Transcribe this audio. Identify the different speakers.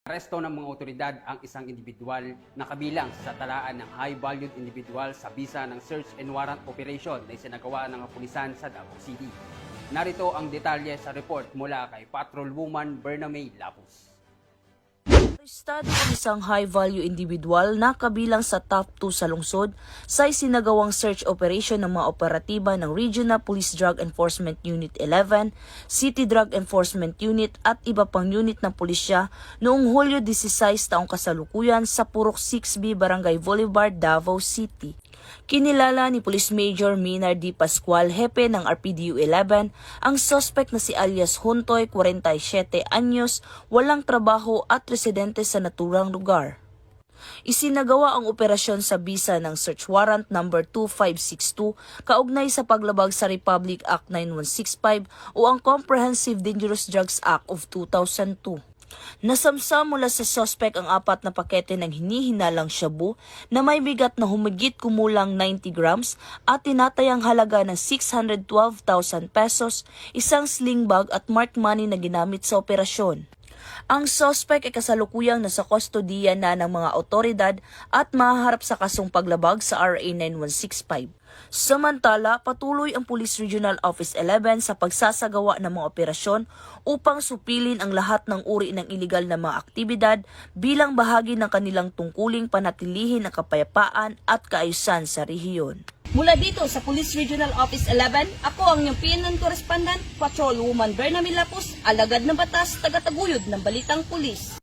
Speaker 1: Aresto ng mga otoridad ang isang individual na kabilang sa talaan ng high-valued individual sa bisa ng search and warrant operation na isinagawa ng kapulisan sa Davao City. Narito ang detalye sa report mula kay Patrolwoman Bernamay Lapus.
Speaker 2: Arestado ang isang high-value individual na kabilang sa top 2 sa lungsod sa isinagawang search operation ng mga operatiba ng Regional Police Drug Enforcement Unit 11, City Drug Enforcement Unit at iba pang unit ng pulisya noong Hulyo 16 taong kasalukuyan sa Purok 6B, Barangay Boulevard, Davao City. Kinilala ni Police Major Minar D. Pascual, hepe ng RPDU 11, ang suspect na si alias Huntoy, 47 anyos, walang trabaho at residente sa naturang lugar. Isinagawa ang operasyon sa bisa ng Search Warrant number 2562 kaugnay sa paglabag sa Republic Act 9165 o ang Comprehensive Dangerous Drugs Act of 2002. Nasamsam mula sa suspect ang 4 na pakete ng hinihinalang shabu na may bigat na humigit kumulang 90 grams at tinatayang halaga ng 612,000 pesos, isang sling bag at marked money na ginamit sa operasyon. Ang suspect ay kasalukuyang nasa kustodiya na ng mga otoridad at mahaharap sa kasong paglabag sa RA 9165. Samantala, patuloy ang Police Regional Office 11 sa pagsasagawa ng mga operasyon upang supilin ang lahat ng uri ng iligal na mga aktibidad bilang bahagi ng kanilang tungkuling panatilihin ang kapayapaan at kaayusan sa rehiyon.
Speaker 3: Mula dito sa Police Regional Office 11, ako ang inyong PNN Correspondent, Patrolwoman Bernamay Lapus, alagad ng batas, tagataguyod ng Balitang Pulis.